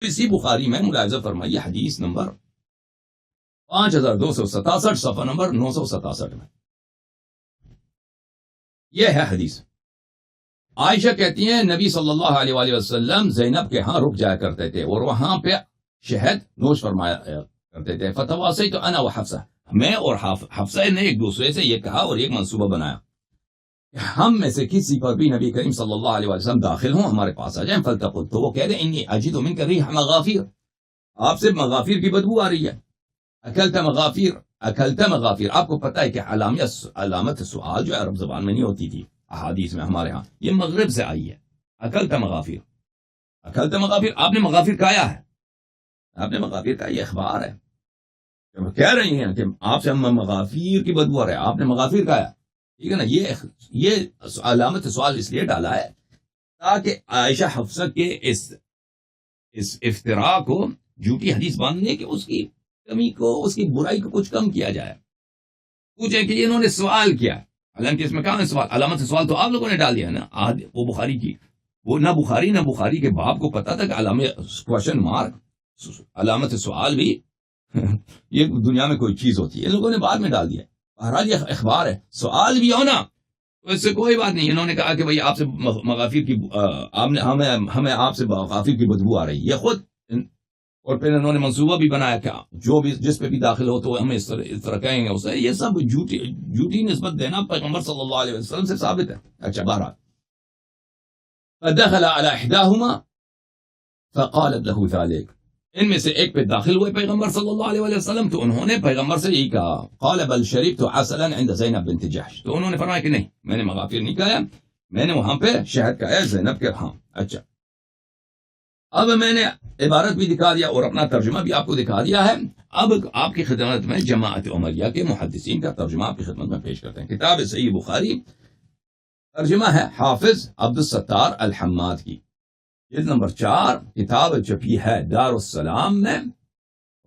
اسی بخاری میں ملاحظہ فرمائیے حدیث نمبر 5267 صفحہ نمبر 967 میں یہ ہے حدیث. عائشہ کہتی ہیں نبی صلی اللہ علیہ وآلہ وسلم زینب کے ہاں رک جایا کرتے تھے اور وہاں پہ شہد نوش فرمایا کرتے تھے. فتواصیت انا وحفصہ، میں اور حفصہ نے ایک دوسرے سے یہ کہا اور ایک منصوبہ بنایا کہ ہم میں سے کسی پر بھی نبی کریم صلی اللہ علیہ وسلم داخل ہوں، ہمارے پاس آ جائیں. فلتقل، تو وہ کہہ دیں انی اجد منک ریح مغافیر، آپ سے مغافیر کی بدبو آ رہی ہے. اکلت مغافیر، آپ کو پتہ ہے کہ علامت سؤال جو عرب زبان میں نہیں ہوتی تھی، احادیث میں ہمارے ہاں یہ مغرب سے آئی ہے. اکلت مغافیر، آپ نے مغافیر کھایا ہے، آپ نے مغافیر کا یہ اخبار ہے، کہہ رہی ہیں کہ آپ سے مغافیر کی بدبو آ رہی ہے، آپ نے مغافیر کھایا. ٹھیک ہے نا. یہ علامت سوال اس لیے ڈالا ہے تاکہ عائشہ حفصہ کے اس افتراء کو جھوٹی حدیث باندھنے کہ اس کی کمی کو، اس کی برائی کو کچھ کم کیا جائے. پوچھیں کہ انہوں نے سوال کیا، حالانکہ اس میں کہاں ہے سوال؟ علامت سوال تو آپ لوگوں نے ڈال دیا نا. وہ بخاری کی، وہ نہ بخاری کے باب کو پتا تھا کہ کوشچن مارک، علامت سوال بھی یہ دنیا میں کوئی چیز ہوتی ہے، ان لوگوں نے بعد میں ڈال دیا. بہرحال یہ اخبار ہے، سوال بھی ہونا تو اس سے کوئی بات نہیں. انہوں نے کہا کہ بھئی آپ سے مغافیر کی ہمیں آپ سے مغافیر کی بدبو آ رہی ہے خود، اور پھر انہوں نے منصوبہ بھی بنایا کہ جو بھی جس پہ بھی داخل ہو تو ہمیں اس طرح کہیں گے اسے. یہ سب جھوٹی نسبت دینا پیغمبر صلی اللہ علیہ وسلم سے ثابت ہے. اچھا بہرحال فدخل على احداهما فقالت له ذلك، ان میں سے ایک پہ داخل ہوئے پیغمبر صلی اللہ علیہ وسلم تو انہوں نے پیغمبر سے یہی کہا. قال بل شربت عسلا عند زینب بنت جحش، تو انہوں نے فرمایا کہ نہیں، میں نے مغافیر نہیں کھایا، میں نے وہاں پہ شہد کھایا زینب کے ہاں. اچھا اب میں نے عبارت بھی دکھا دیا اور اپنا ترجمہ بھی آپ کو دکھا دیا ہے. اب آپ کی خدمت میں جماعت عمریہ کے محدثین کا ترجمہ آپ کی خدمت میں پیش کرتے ہیں. کتاب صحیح بخاری، ترجمہ ہے حافظ عبد الستار الحماد کی، جلد نمبر 4، کتاب چھپی ہے دار السلام میں.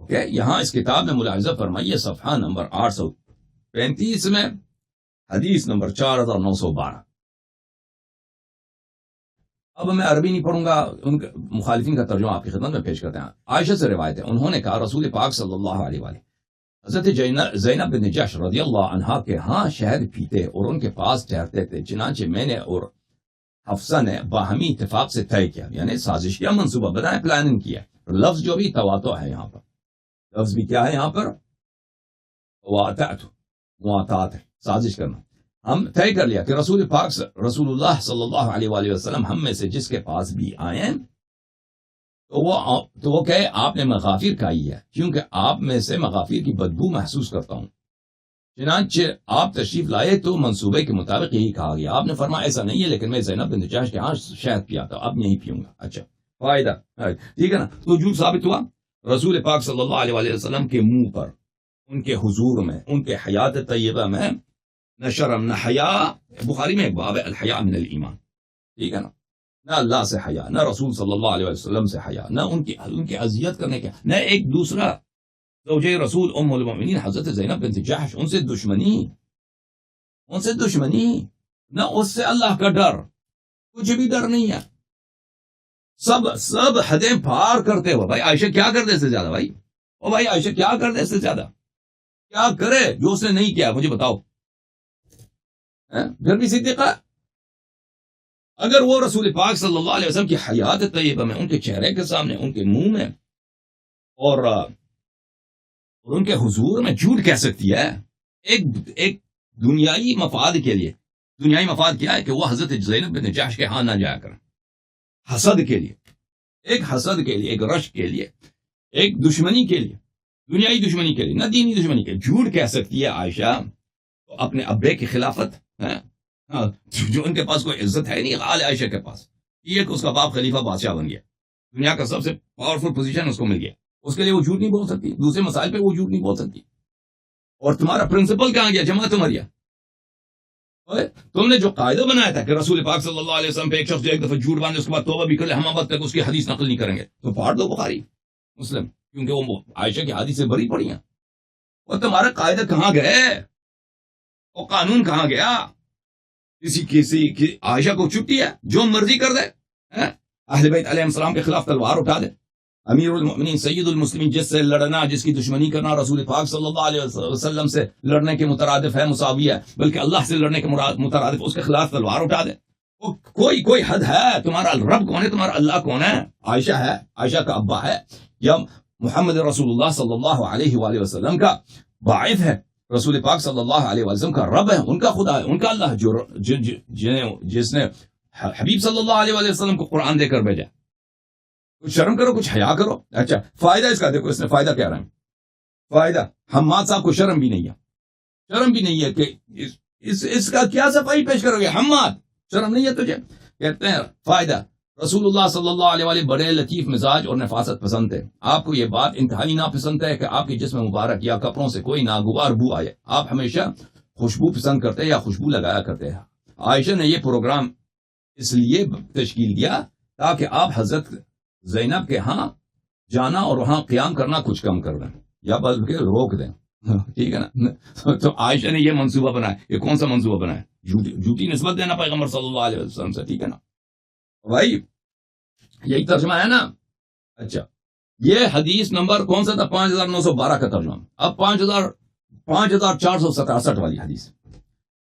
اوکے، یہاں اس کتاب میں ملاحظہ فرمائیے صفحہ نمبر 835 میں حدیث نمبر 4912. اب میں عربی نہیں پڑھوں گا، ان کے مخالفین کا ترجمہ آپ کی خدمت میں پیش کرتے ہیں. عائشہ سے روایت ہے، انہوں نے کہا رسول پاک صلی اللہ علیہ وآلہ حضرت زینب بن جحش رضی اللہ عنہا کے ہاں شہد پیتے اور ان کے پاس ٹھہرتے تھے. چنانچہ میں نے اور حفصہ نے باہمی اتفاق سے طے کیا، یعنی سازش کیا، منصوبہ بنایا، پلاننگ کیا. لفظ جو بھی تواتع ہے یہاں پر، لفظ بھی کیا ہے یہاں پر؟ مواتات ہے، سازش کرنا. ہم طے کر لیا کہ رسول اللہ صلی اللہ علیہ وآلہ وسلم ہم میں سے جس کے پاس بھی آئیں تو وہ کہے آپ نے مغافیر کھائی ہے، کیونکہ آپ میں سے مغافیر کی بدبو محسوس کرتا ہوں. چنانچہ آپ تشریف لائے تو منصوبے کے مطابق یہی کہا گیا. آپ نے فرمایا ایسا نہیں ہے، لیکن میں زینب بنت جحش کے ہاں شہد پیا تھا، اب نہیں پیوں گا. اچھا فائدہ، ٹھیک ہے نا. تو جھوٹ ثابت ہوا. رسول پاک صلی اللہ علیہ وآلہ وسلم کے منہ پر، ان کے حضور میں، ان کے حیات طیبہ میں نہ شرم نہ حیا. بخاری میں ایک باب ہے الحیاء من الایمان، ٹھیک ہے نا. نہ اللہ سے حیا، نہ رسول صلی اللہ علیہ وسلم سے حیا، نہ ان کی اذیت کرنے کا، نہ ایک دوسرا زوجہ رسول ام المؤمنین حضرت زینب بنت جحش ان سے دشمنی، نہ اس سے اللہ کا ڈر، کچھ بھی ڈر نہیں ہے. سب حدیں پار کرتے ہو. بھائی عائشہ کیا کر دے سے زیادہ، بھائی او بھائی عائشہ کیا کر دے سے زیادہ، کیا کرے جو اس نے نہیں کیا مجھے بتاؤ. پھر بھی صدیقہ، اگر وہ رسول پاک صلی اللہ علیہ وسلم کی حیات طیبہ میں، ان کے چہرے کے سامنے، ان کے منہ میں اور ان کے حضور میں جھوٹ کہہ سکتی ہے ایک دنیائی مفاد کے لیے. دنیائی مفاد کیا ہے کہ وہ حضرت زینب بن جحش کے ہاں نہ جایا کریں، حسد کے لیے، ایک رشک کے لیے، ایک دشمنی کے لیے، دنیائی دشمنی کے لیے، نہ دینی دشمنی کے لیے. جھوٹ کہہ سکتی ہے عائشہ اپنے ابے کی خلافت، جو ان کے پاس کوئی عزت ہے نہیں آل عائشہ کے پاس. یہ کہ اس کا باپ خلیفہ بادشاہ بن گیا، دنیا کا سب سے پاورفل پوزیشن اس کو مل گیا، اس کے لیے وہ جھوٹ نہیں بول سکتی. دوسرے مسائل پہ وہ جھوٹ نہیں بول سکتی. اور تمہارا پرنسپل کہاں گیا؟ جماعت عمریہ. تم نے جو قاعدہ بنایا تھا کہ رسول پاک صلی اللہ علیہ وسلم پہ ایک شخص جو ایک دفعہ جھوٹ باندھے اس کے بعد توبہ بھی کر لے، ہم اب تک اس کی حدیث نقل نہیں کریں گے، تو پھاڑ دو بخاری مسلم، کیونکہ وہ عائشہ کی حدیث سے بری پڑی ہیں. اور تمہارا قاعدہ کہاں گئے؟ اور قانون کہاں گیا؟ کسی کی عائشہ کو چھٹی ہے، جو مرضی کر دے، اہل بیت علیہ السلام کے خلاف تلوار اٹھا دے، امیر المؤمنین سید المسلمین، جس سے لڑنا، جس کی دشمنی کرنا رسول پاک صلی اللہ علیہ وسلم سے لڑنے کے مترادف ہے، مساوی ہے، بلکہ اللہ سے لڑنے کے مترادف، اس کے خلاف تلوار اٹھا دے. کوئی حد ہے؟ تمہارا رب کون ہے؟ تمہارا اللہ کون ہے؟ عائشہ ہے، عائشہ کا ابا ہے، یا محمد رسول اللہ صلی اللہ علیہ وآلہ وسلم کا باعث ہے، رسول پاک صلی اللہ علیہ وسلم کا رب ہے، ان کا خدا ہے، ان کا اللہ ہے، جس نے حبیب صلی اللہ علیہ وآلہ وسلم کو قرآن دے کر بھیجا. کچھ شرم کرو، کچھ حیا کرو. اچھا، فائدہ اس کا دیکھو، اس نے فائدہ کیا رہا ہے؟ فائدہ حماد صاحب کو شرم بھی نہیں ہے، شرم بھی نہیں ہے کہ اس کا کیا صفائی پیش کرو گے؟ حماد، شرم نہیں ہے تجھے؟ کہتے ہیں فائدہ، رسول اللہ صلی اللہ علیہ وآلہ بڑے لطیف مزاج اور نفاست پسند تھے. آپ کو یہ بات انتہائی ناپسند ہے کہ آپ کے جسم مبارک یا کپڑوں سے کوئی ناگوار بو آئے. آپ ہمیشہ خوشبو پسند کرتے یا خوشبو لگایا کرتے ہیں. عائشہ نے یہ پروگرام اس لیے تشکیل دیا تاکہ آپ حضرت زینب کے ہاں جانا اور وہاں قیام کرنا کچھ کم کر دیں یا بلکہ روک دیں. ٹھیک ہے نا؟ تو عائشہ نے یہ منصوبہ بنایا. یہ کون سا منصوبہ بنایا؟ جھوٹی نسبت دینا پیغمبر صلی اللہ علیہ وسلم سے. ٹھیک ہے نا بھائی؟ یہی ترجمہ ہے نا. اچھا، یہ حدیث نمبر کون سا تھا؟ 5912 کا ترجمہ. اب 5467 والی حدیث،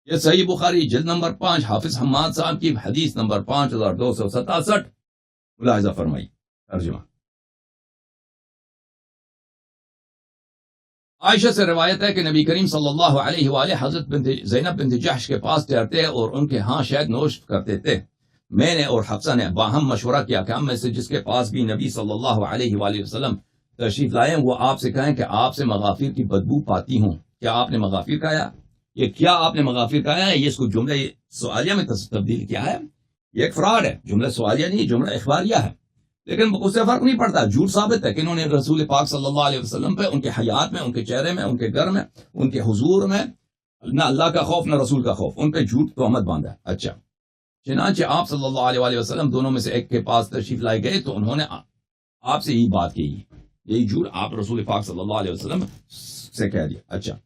یہ صحیح بخاری جلد نمبر 5 حافظ حماد صاحب کی حدیث نمبر 5267. ملاحظہ فرمائی ترجمہ. عائشہ سے روایت ہے کہ نبی کریم صلی اللہ علیہ وآلہ حضرت زینب بنت جحش کے پاس ٹھہرتے اور ان کے ہاں شہد نوش کرتے تھے. میں نے اور حفصہ نے باہم مشورہ کیا کہ ہم میں سے جس کے پاس بھی نبی صلی اللہ علیہ وآلہ وسلم تشریف لائیں وہ آپ سے کہیں کہ آپ سے مغافیر کی بدبو پاتی ہوں. کیا آپ نے مغافیر کہا؟ یہ کیا آپ نے مغافیر کہا ہے؟ یہ اس کو جملہ سوالیہ میں تبدیل کیا ہے. یہ ایک فراڈ ہے، جملہ سوالیہ نہیں، جملہ اخباریہ ہے. لیکن اس سے فرق نہیں پڑتا، جھوٹ ثابت ہے کہ انہوں نے رسول پاک صلی اللہ علیہ وسلم پہ، ان کے حیات میں، ان کے چہرے میں، ان کے گھر میں، ان کے حضور میں نہ اللہ کا خوف نہ رسول کا خوف، ان پہ جھوٹ تہمت باندھا. اچھا، چنانچہ آپ صلی اللہ علیہ وسلم دونوں میں سے ایک کے پاس تشریف لائے گئے تو انہوں نے آپ سے یہی بات کی، یہی جھوٹ آپ رسول پاک صلی اللہ علیہ وسلم سے کہہ دیا. اچھا،